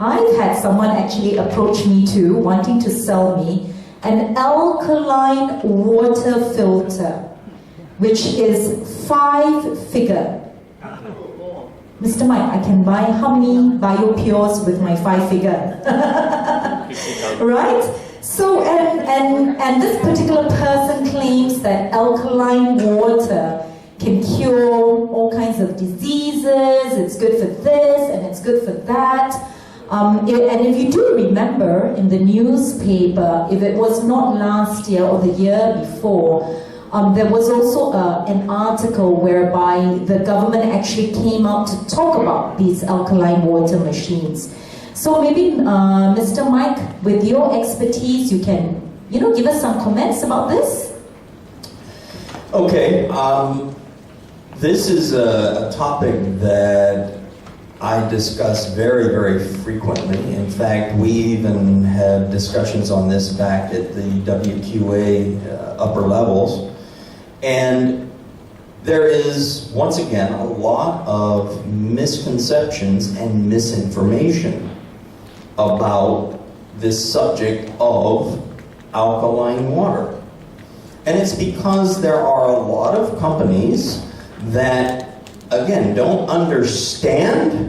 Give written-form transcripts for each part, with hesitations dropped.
I've had someone actually approach me too, wanting to sell me an alkaline water filter, which is 5-figure. Mr. Mike, I can buy how many BioPures with my 5-figure? Right? So, and this particular person claims that alkaline water can cure all kinds of diseases, it's good for this and it's good for that. And if you do remember in the newspaper, if it was not last year or the year before, there was also an article whereby the government actually came out to talk about these alkaline water machines. So maybe, Mr. Mike, with your expertise, you can, give us some comments about this? Okay, this is a topic that I discuss very, very frequently. In fact, we even have discussions on this back at the WQA upper levels. And there is, once again, a lot of misconceptions and misinformation about this subject of alkaline water. And it's because there are a lot of companies that, again, don't understand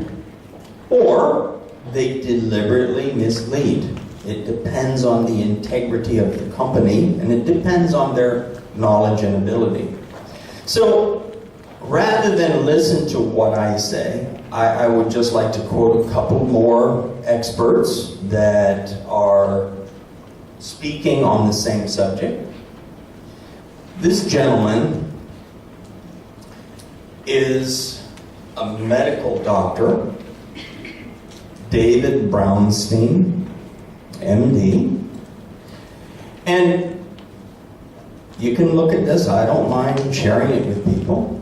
or they deliberately mislead. It depends on the integrity of the company and it depends on their knowledge and ability. So rather than listen to what I say, I would just like to quote a couple more experts that are speaking on the same subject. This gentleman is a medical doctor, David Brownstein, MD, and you can look at this. I don't mind sharing it with people.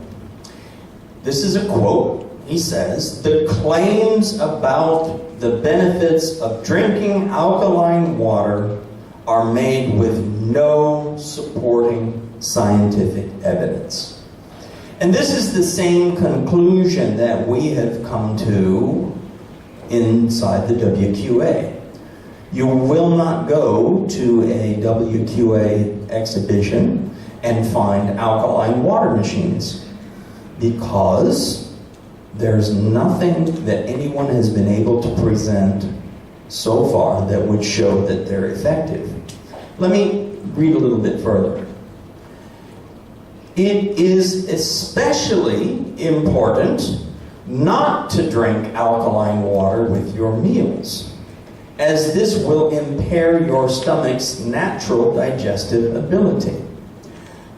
This is a quote. He says, "The claims about the benefits of drinking alkaline water are made with no supporting scientific evidence." And this is the same conclusion that we have come to inside the WQA. You will not go to a WQA exhibition and find alkaline water machines because there's nothing that anyone has been able to present so far that would show that they're effective. Let me read a little bit further. It is especially important not to drink alkaline water with your meals, as this will impair your stomach's natural digestive ability.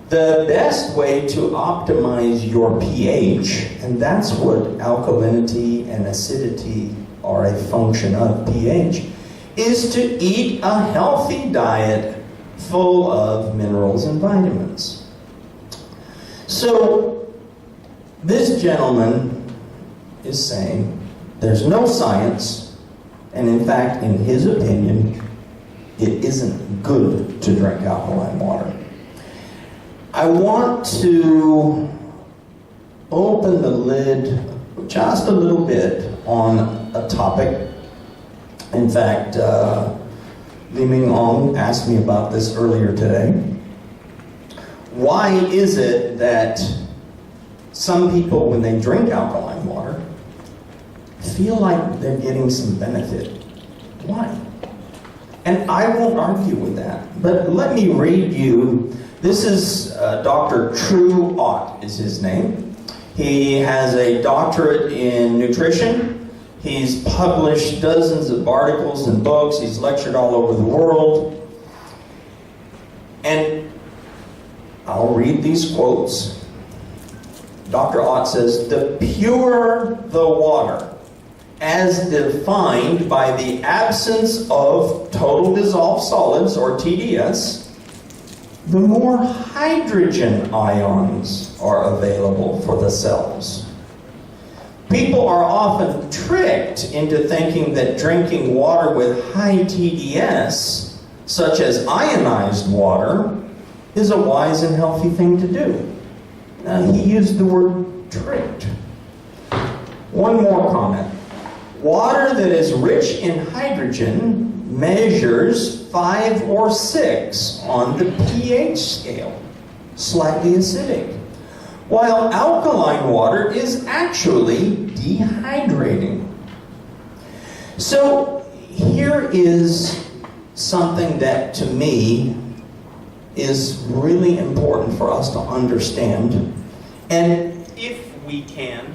The best way to optimize your pH, and that's what alkalinity and acidity are a function of, pH, is to eat a healthy diet full of minerals and vitamins. So, this gentleman is saying there's no science, and in fact, in his opinion, it isn't good to drink alkaline water. I want to open the lid just a little bit on a topic. In fact, Li Meng asked me about this earlier today. Why is it that some people, when they drink alkaline water, feel like they're getting some benefit? Why? And I won't argue with that, but let me read you. This is Dr. True Ott is his name. He has a doctorate in nutrition. He's published dozens of articles and books. He's lectured all over the world. And I'll read these quotes. Dr. Ott says, "The purer the water, as defined by the absence of total dissolved solids, or TDS, the more hydrogen ions are available for the cells. People are often tricked into thinking that drinking water with high TDS, such as ionized water, is a wise and healthy thing to do." Now, he used the word tricked. One more comment. Water that is rich in hydrogen measures 5 or 6 on the pH scale, slightly acidic, while alkaline water is actually dehydrating. So here is something that to me is really important for us to understand. And if we can,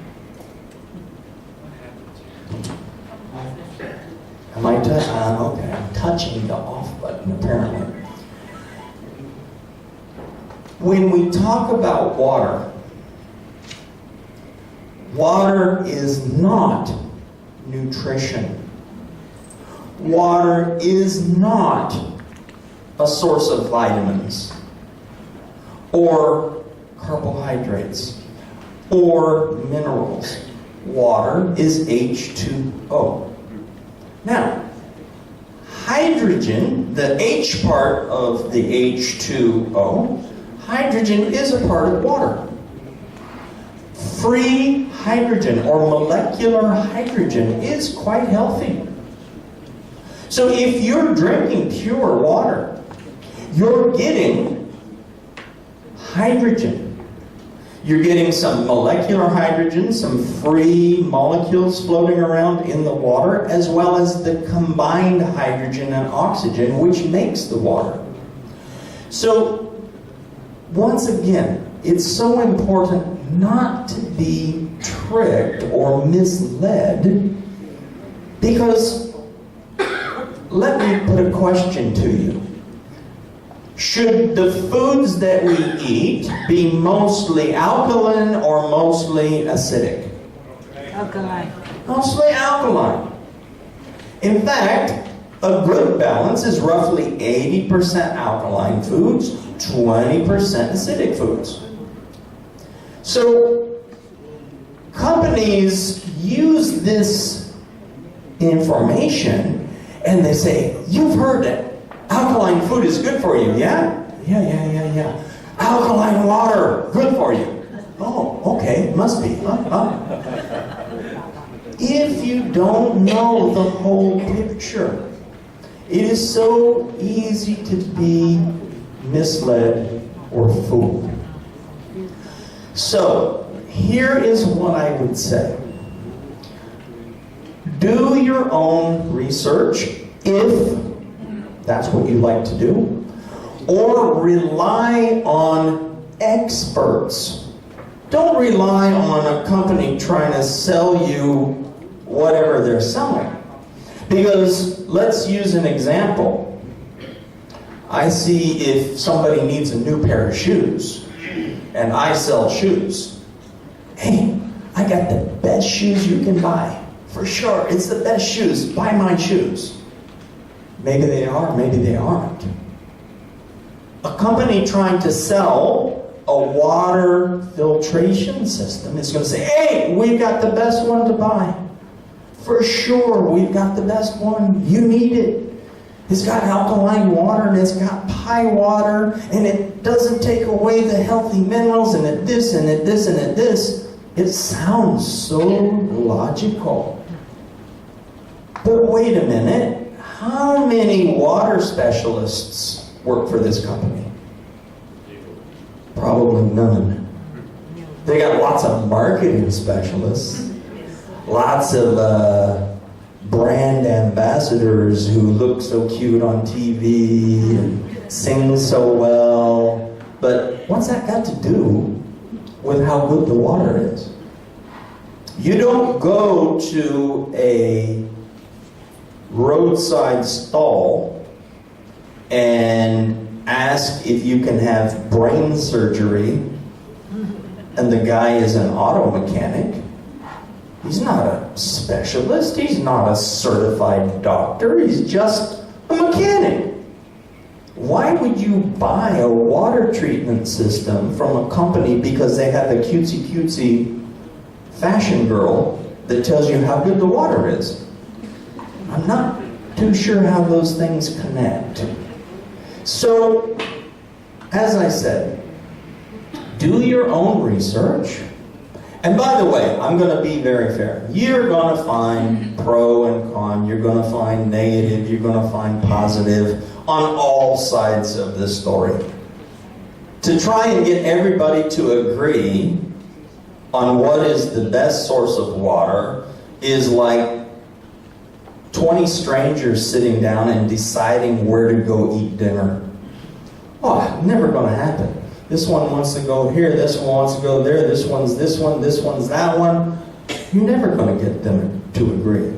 am I okay, I'm touching the off button apparently. When we talk about water, water is not nutrition. Water is not a source of vitamins or carbohydrates or minerals. Water is H2O. Now, hydrogen, the H part of the H2O, hydrogen is a part of water. Free hydrogen or molecular hydrogen is quite healthy. So if you're drinking pure water, you're getting hydrogen. You're getting some molecular hydrogen, some free molecules floating around in the water, as well as the combined hydrogen and oxygen, which makes the water. So, once again, it's so important not to be tricked or misled, because let me put a question to you. Should the foods that we eat be mostly alkaline or mostly acidic? Alkaline. Mostly alkaline. In fact, a good balance is roughly 80% alkaline foods, 20% acidic foods. So, companies use this information and they say, you've heard it. Alkaline food is good for you, yeah? Yeah. Alkaline water, good for you. Oh, okay, must be. If you don't know the whole picture, it is so easy to be misled or fooled. So, here is what I would say. Do your own research if that's what you like to do, or rely on experts. Don't rely on a company trying to sell you whatever they're selling. Because let's use an example. I see if somebody needs a new pair of shoes, and I sell shoes. Hey, I got the best shoes you can buy. For sure, it's the best shoes. Buy my shoes. Maybe they are, maybe they aren't. A company trying to sell a water filtration system is going to say, hey, we've got the best one to buy. For sure, we've got the best one. You need it. It's got alkaline water, and it's got pie water, and it doesn't take away the healthy minerals, and it this, and it this, and it this. It sounds so logical. But wait a minute. How many water specialists work for this company? Probably none. They got lots of marketing specialists, lots of brand ambassadors who look so cute on TV and sing so well. But what's that got to do with how good the water is? You don't go to a roadside stall and ask if you can have brain surgery, and the guy is an auto mechanic. He's not a specialist, he's not a certified doctor, he's just a mechanic. Why would you buy a water treatment system from a company because they have a cutesy fashion girl that tells you how good the water is? I'm not too sure how those things connect. So, as I said, do your own research And by the way, I'm going to be very fair. You're going to find pro and con. You're going to find negative. You're going to find positive on all sides of the story. To try and get everybody to agree on what is the best source of water is like 20 strangers sitting down and deciding where to go eat dinner. Oh, never going to happen. This one wants to go here, this one wants to go there, this one's that one. You're never going to get them to agree.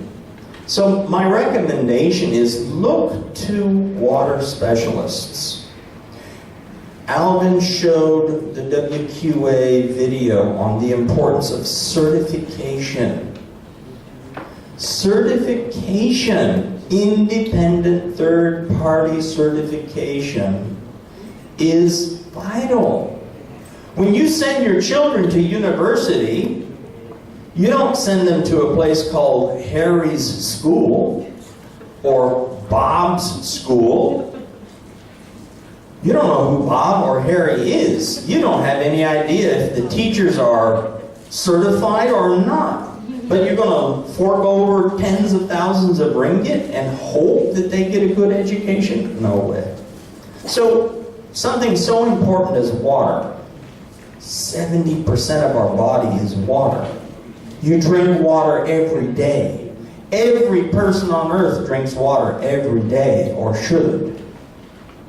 So my recommendation is look to water specialists. Alvin showed the WQA video on the importance of certification. Certification, independent third-party certification, is vital. When you send your children to university, you don't send them to a place called Harry's School or Bob's School. You don't know who Bob or Harry is. You don't have any idea if the teachers are certified or not. But you're going to fork over tens of thousands of ringgit and hope that they get a good education? No way. So, something so important as water. 70% of our body is water. You drink water every day. Every person on earth drinks water every day, or should.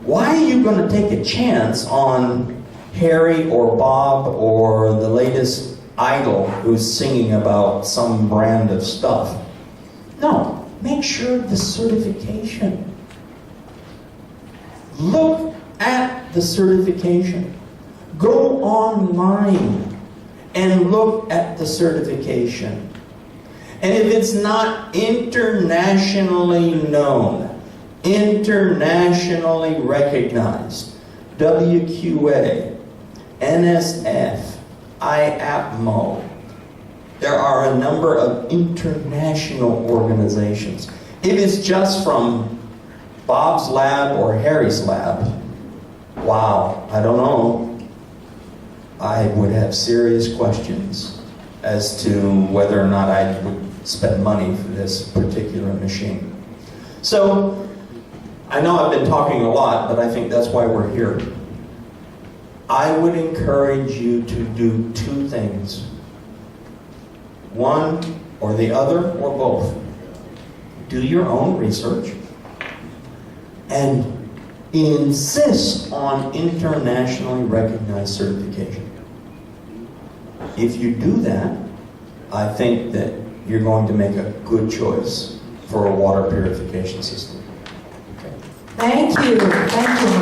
Why are you going to take a chance on Harry or Bob or the latest idol who's singing about some brand of stuff? No, make sure the certification. Look at the certification. Go online and look at the certification. And if it's not internationally known, internationally recognized, WQA, NSF, IAPMO, there are a number of international organizations. If it's just from Bob's lab or Harry's lab, wow, I don't know. I would have serious questions as to whether or not I would spend money for this particular machine. So, I know I've been talking a lot, but I think that's why we're here. I would encourage you to do two things. One or the other, or both. Do your own research and insist on internationally recognized certification. If you do that, I think that you're going to make a good choice for a water purification system. Thank you. Thank you.